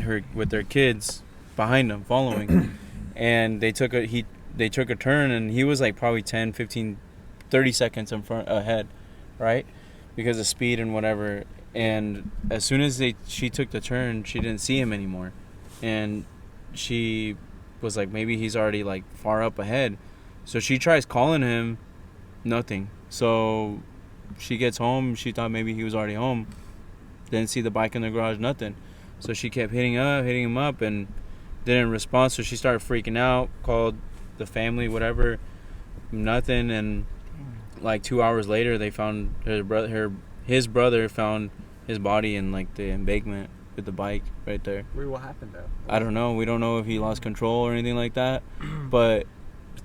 their kids behind him, following. And they took a turn, and he was like probably 10, 15, 30 seconds ahead, right? Because of speed and whatever. And as soon as she took the turn, she didn't see him anymore, and she was like, maybe he's already like far up ahead. So she tries calling him, nothing. So she gets home, she thought maybe he was already home. Didn't see the bike in the garage, nothing. So she kept hitting him up and didn't respond. So she started freaking out, called the family, whatever, nothing. And like 2 hours later, they found his brother found his body in like the embankment with the bike right there. What happened though? I don't know. We don't know if he lost control or anything like that. But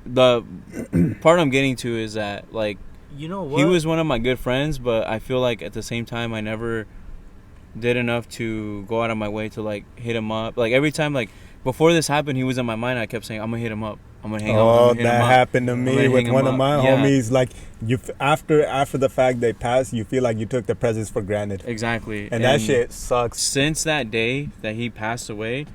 the part I'm getting to is that, like, You know what? he was one of my good friends, but I feel like at the same time I never did enough to go out of my way to, like, hit him up. Like, every time, like, before this happened, he was in my mind. I kept saying, I'm going to hit him up. I'm going to hang out. I'm Oh, gonna hit him that up. happened to I'm me gonna with hang one him of my up. Yeah. homies. Like, after the fact they passed, you feel like you took the presents for granted. Exactly. And that shit sucks. Since that day that he passed away,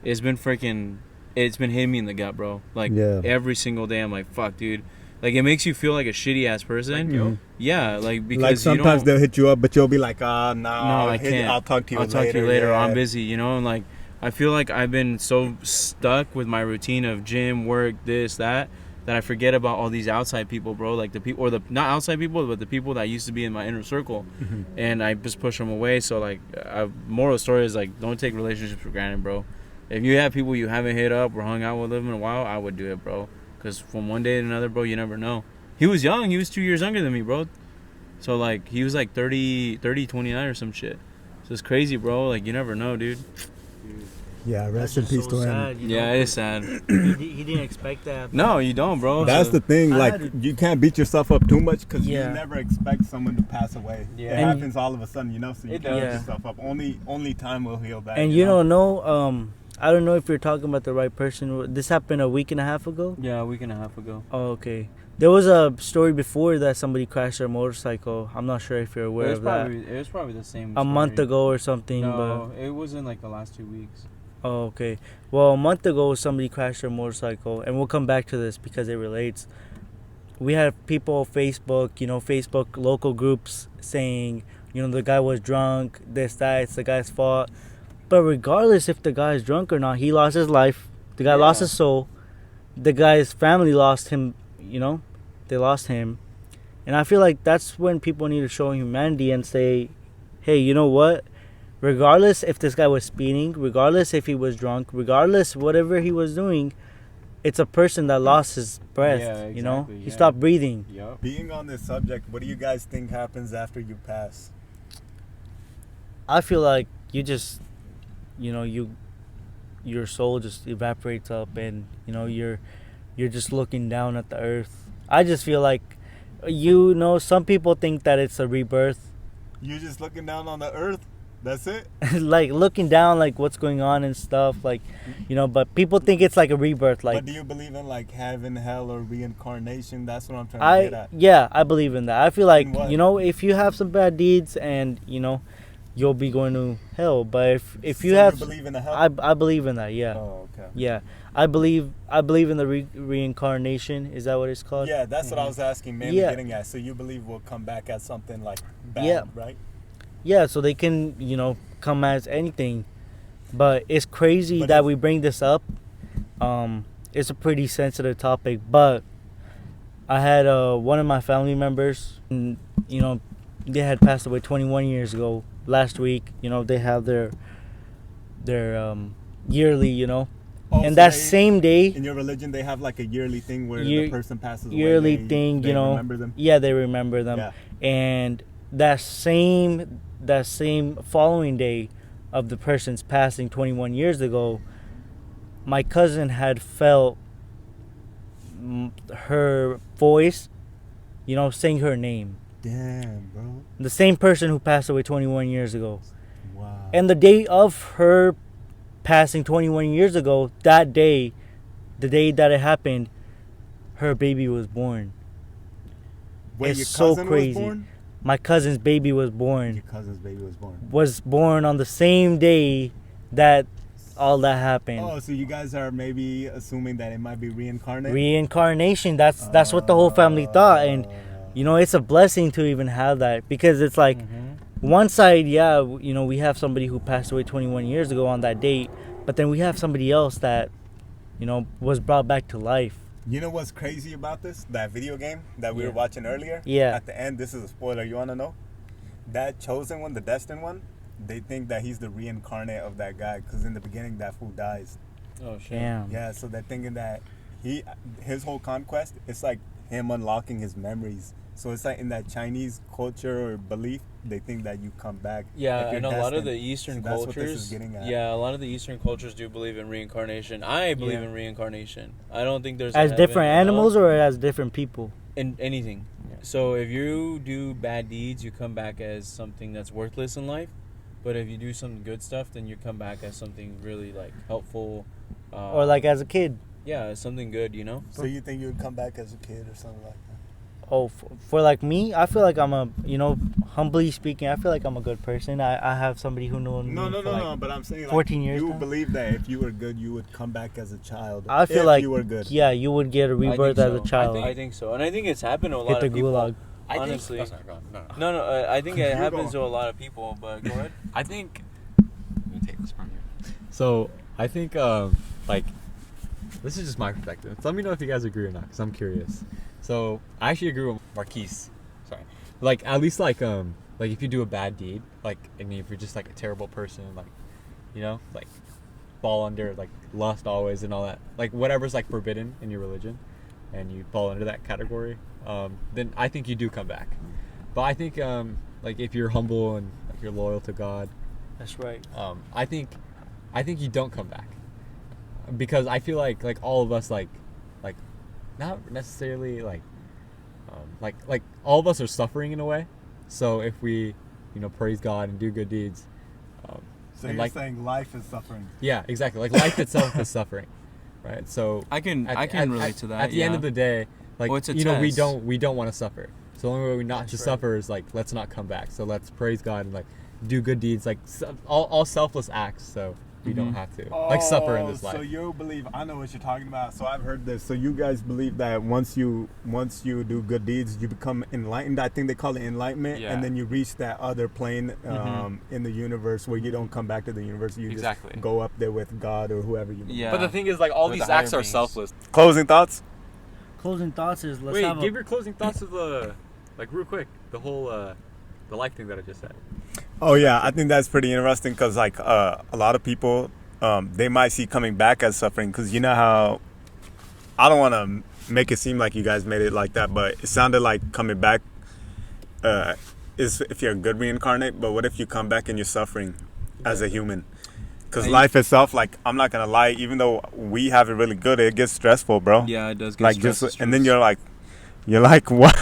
it's been hitting me in the gut, bro. Like, Yeah. every single day I'm like, fuck, dude. Like, it makes you feel like a shitty ass person. Mhm. Yeah, like, because Like, sometimes you don't, they'll hit you up, but you'll be like, no, I can't. I'll talk to you I'll later. talk to you later. Or yeah. I'm busy, you know. And like, I feel like I've been so stuck with my routine of gym, work, this, that I forget about all these outside people, bro. Like the people, or the not outside people, but the people that used to be in my inner circle, Mhm. and I just push them away. So like, moral of the story is like, don't take relationships for granted, bro. If you have people you haven't hit up or hung out with them in a while, I would do it, bro. Because from one day to another, bro, you never know. He was young. He was 2 years younger than me, bro. So like, he was like 29 or some shit. So it's crazy, bro. Like, you never know, dude. Yeah, That's rest in just peace so to him. sad, you Yeah, know? it's sad. He didn't expect that. No, you don't, bro. That's the thing. I Like, had you can't beat yourself up too much because Yeah. you never expect someone to pass away. Yeah. It And- happens all of a sudden, you know. So you It can't beat does. yourself up. Only time will heal that. And you don't know, I don't know if you're talking about the right person. This happened a week and a half ago. Yeah, a week and a half ago. Oh, okay. There was a story before that somebody crashed their motorcycle. I'm not sure if you're aware of that. It was probably the same. A month ago or something. No, it wasn't like the last 2 weeks. Oh, okay. Well, a month ago, somebody crashed their motorcycle, and we'll come back to this because it relates. We had people on Facebook, Facebook local groups saying, the guy was drunk, this, that, it's the guy's fault. But regardless if the guy's drunk or not, he lost his life. The guy lost his soul. The guy's family lost him, they lost him. And I feel like that's when people need to show humanity and say, hey, you know what? Regardless if this guy was speeding, regardless if he was drunk, regardless whatever he was doing, it's a person that lost his breath, exactly, He stopped breathing. Yep. Being on this subject, what do you guys think happens after you pass? I feel like you just, your soul just evaporates up, and you're just looking down at the earth. I just feel like, some people think that it's a rebirth. You're just looking down on the earth? That's it? Like looking down, like what's going on and stuff, like, but people think it's like a rebirth. Like, but do you believe in like heaven, hell, or reincarnation? That's what I'm trying to get at. Yeah, I believe in that. I feel like, what? If you have some bad deeds and, you'll be going to hell. But if you So have, you believe in the hell? I believe in that. Yeah. Oh, okay. Yeah, I believe in the reincarnation. Is that what it's called? Yeah, that's what I was asking, mainly Yeah. getting at. So you believe we'll come back as something like bad, Yeah. right? Yeah, so they can, come as anything. But it's crazy But that if- we bring this up. It's a pretty sensitive topic, but I had one of my family members, and, they had passed away 21 years ago last week. They have their yearly, Oh, and so that they- same day, in your religion, they have like a yearly thing where Year- the person passes away. yearly they, thing, they remember them. Yeah, they remember them. Yeah. And that same following day of the person's passing 21 years ago, my cousin had felt her voice, saying her name. Damn, bro. The same person who passed away 21 years ago. Wow. And the day of her passing 21 years ago, that day, the day that it happened, her baby was born. Wait, it's your so cousin crazy. was born? My cousin's baby was born. Your cousin's baby was born. Was born on the same day that all that happened. Oh, so you guys are maybe assuming that it might be reincarnated? Reincarnation. That's what the whole family thought, and it's a blessing to even have that, because it's like one side, yeah, we have somebody who passed away 21 years ago on that date, but then we have somebody else that was brought back to life. You know what's crazy about this? That video game that we Yeah. were watching earlier? Yeah. At the end, this is a spoiler. You want to know? That chosen one, the destined one, they think that he's the reincarnate of that guy, because in the beginning, that fool dies. Oh shit. Damn. Yeah, so they're thinking that his whole conquest, it's like him unlocking his memories. So it's like in that Chinese culture or belief, they think that you come back. Yeah, if you're and a lot of the destined. Eastern So that's what this is cultures. getting at. Yeah, a lot of the Eastern cultures do believe in reincarnation. I believe Yeah. in reincarnation. I don't think there's As a heaven different and hell. animals or as different people? In anything. Yeah. So if you do bad deeds, you come back as something that's worthless in life. But if you do some good stuff, then you come back as something really like helpful. Or like as a kid? Yeah, as something good, So you think you would come back as a kid or something like that? Oh, for like me, I feel like I'm a, humbly speaking, I feel like I'm a good person. I have somebody who knows me No, for like but I'm saying like 14 years you now. believe that if you were good, you would come back as a child. I feel if like you were good. Yeah, you would get a rebirth as a child. I think so, and I think it's happened to a Hit lot the of people. gulag. Honestly, Oh, sorry, go on. No. no, I think it You happens go. to a lot of people. But go ahead. I think. Let me take this from you. So I think like this is just my perspective. So let me know if you guys agree or not, because I'm curious. So I actually agree with Marquise. Sorry. Like at least like if you do a bad deed, like I mean if you're just like a terrible person, like like fall under like lust always and all that, like whatever's like forbidden in your religion, and you fall under that category, then I think you do come back. But I think like if you're humble and like you're loyal to God, That's right. I think you don't come back, because I feel like all of us like not necessarily like all of us are suffering in a way. So if we praise God and do good deeds, So And you're like, saying life is suffering. yeah, exactly. Like life itself is suffering, right? So I can relate to that. At the end of the day, like, Well, it's a you know, we test. don't want to suffer. So the only way we not That's to right. suffer is like, let's not come back. So let's praise God and like do good deeds, like all selfless acts. So we don't have to like suffer in this life. So you believe, I know what you're talking about. So I've heard this. So you guys believe that once you do good deeds, you become enlightened. I think they call it enlightenment, Yeah. and then you reach that other plane in the universe where you don't come back to the universe. You Exactly. just go up there with God or whoever you. Yeah. But the thing is, like, all With these the higher acts are beings. selfless. Closing thoughts. Closing thoughts is let's Wait, have give your closing thoughts to the, like, real quick, the whole the life thing that I just said. Oh yeah, I think that's pretty interesting because like a lot of people, they might see coming back as suffering because you know how, I don't want to make it seem like you guys made it like that, but it sounded like coming back is if you're a good reincarnate. But what if you come back and you're suffering as a human? Because life itself, like, I'm not gonna lie, even though we have it really good, it gets stressful, bro. Yeah, it does get Like stressful. just, and then you're like what?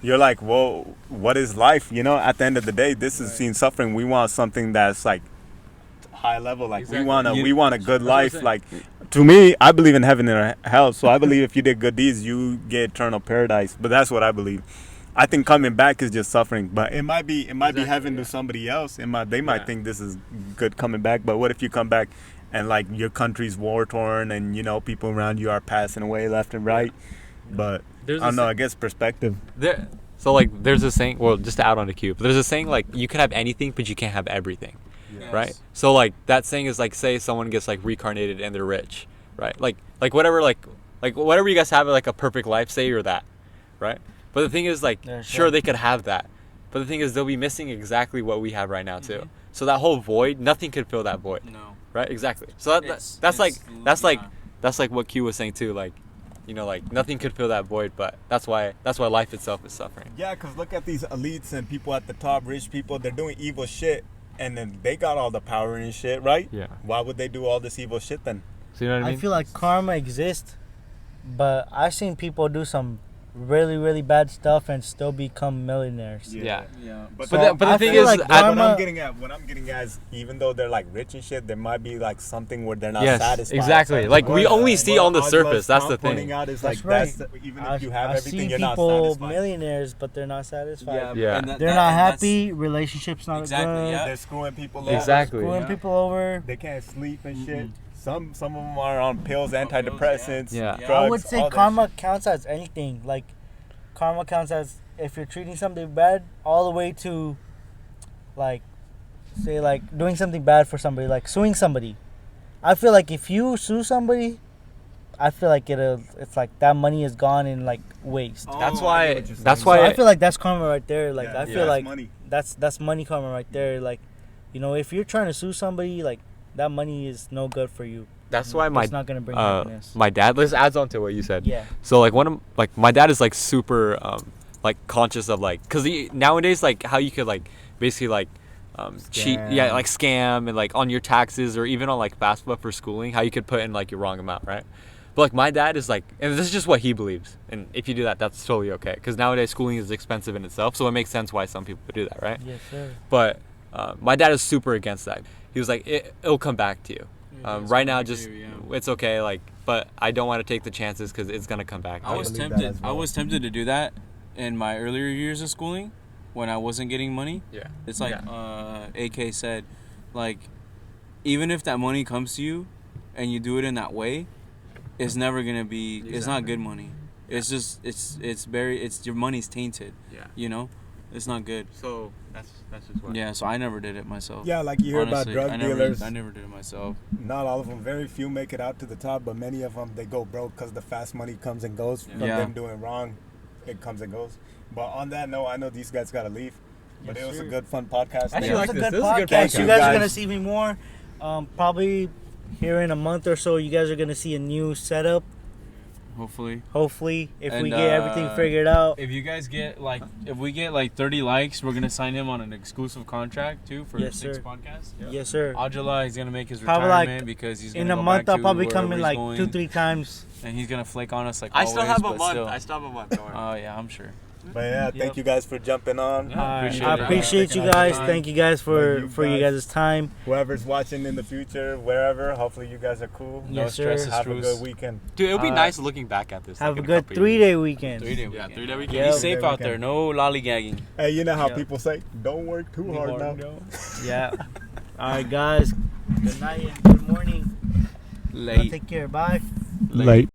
You're like, whoa, what is life? You know, at the end of the day, this is seen suffering. We want something that's like high level. Like Exactly. we want a good That's what I'm life. saying. Like, to me, I believe in heaven and hell. So I believe if you did good deeds, you get eternal paradise. But that's what I believe. I think coming back is just suffering. But it might be heaven to somebody else. They might think this is good coming back. But what if you come back and like your country's war torn and you know people around you are passing away left and right? But There's I don't a know. sa- I guess perspective. So like, there's a saying. Well, just to add on to Cube, there's a saying like, you can have anything, but you can't have everything, right? So like, that saying is like, say someone gets like reincarnated and they're rich, right? Like whatever whatever you guys have, like a perfect life, say you're that, right? But the thing is, like, Yeah, sure, sure. they could have that, but the thing is, they'll be missing exactly what we have right now too. So that whole void, nothing could fill that void, No. right? Exactly. So that's like what Q was saying too, like, you know, like nothing could fill that void, but that's why life itself is suffering. Yeah, because look at these elites and people at the top, rich people, they're doing evil shit. And then they got all the power and shit, right? Yeah. Why would they do all this evil shit then? So you know what I I mean? feel like karma exists, but I've seen people do some really, really bad stuff and still become millionaires. Yeah. Yeah. But So the I thing feel is, like what karma, I'm getting at is even though they're like rich and shit, there might be like something where they're not Yes, satisfied. exactly. Like, we only see on the surface. That's the thing. Pointing out is That's like right. even if you have I've everything, seen you're not people satisfied. millionaires, but they're not satisfied. Yeah. and They're not happy. Relationships not Exactly, good. yeah. They're screwing people over. Exactly. Screwing Yeah. people over. They can't sleep and shit. Some of them are on pills, antidepressants, Yeah. drugs. I would say all that karma shit. counts as anything. Like, karma counts as if you're treating something bad, all the way to, like, say, like, doing something bad for somebody, like suing somebody. I feel like if you sue somebody, I feel like it's like that money is gone in, like, waste. That's Oh, I why. get what you're That's saying. So why. I feel like that's karma right there. Like, Yeah, I feel that's like money. that's money karma right there. Like, you know, if you're trying to sue somebody, like, that money is no good for you. That's why It's not gonna bring happiness. my dad. This adds on to what you said. Yeah. So like my dad is like super like conscious of like, cause nowadays like how you could like basically like cheat, Scam. like scam and like on your taxes or even on like FAFSA for schooling, how you could put in like your wrong amount, right? But like my dad is like, and this is just what he believes, and if you do that, that's totally okay, because nowadays schooling is expensive in itself, so it makes sense why some people would do that, right? Yes, sir. But my dad is super against that. He was like, it'll come back to you. Right now, just it's okay. Like, but I don't want to take the chances because it's gonna come back. I was believe that tempted. as well. I was tempted to do that in my earlier years of schooling when I wasn't getting money. Yeah. It's like AK said, like, even if that money comes to you and you do it in that way, it's never gonna be. It's not good money. It's just it's your money's tainted. Yeah. You know, it's not good. So that's just what. Yeah. So I never did it myself. Yeah, like you hear Honestly, about drug I dealers. never did it myself. Not all of them. Very few make it out to the top, but many of them, they go broke because the fast money comes and goes from Yeah. them doing wrong. It comes and goes. But on that note, I know these guys got to leave. But Yes, it was sir. a good, fun podcast. Actually, Yeah. it like was a this. good This is a good podcast. You podcast. guys are Guys. gonna see me more. Probably here in a month or so, you guys are gonna see a new setup. Hopefully. Hopefully, if we And, get everything figured out. If you guys get like, if we get like 30 likes, we're gonna sign him on an exclusive contract too for Yes, 6 sir. podcasts. Yes, sir. Ajala, he's gonna make his Probably, like, retirement because he's gonna In a go month, back I'll to probably come wherever in he's like going, 2-3 times. and he's gonna flake on us like I always. still have a but month. still. I still have a month. Don't worry. Oh yeah, I'm sure. But yeah, thank Yep. you guys for jumping on. Yeah, I appreciate it. appreciate you Taking out guys. the time. Thank you guys for you you guys' time. Whoever's watching in the future, wherever, hopefully you guys are cool. No Yes, stress sir. is Have a truth. good weekend. Dude, it'll be Uh, nice looking back at this. Have like, a in good couple years. 3-day weekend. 3-day Yeah, weekend. 3-day weekend. Yeah. Be Three-day safe out there. weekend. No lollygagging. Hey, you know how Yep. people say, don't work too hard now. Yeah. All right, guys. Good night and good morning. Late. Take care. Bye. Late.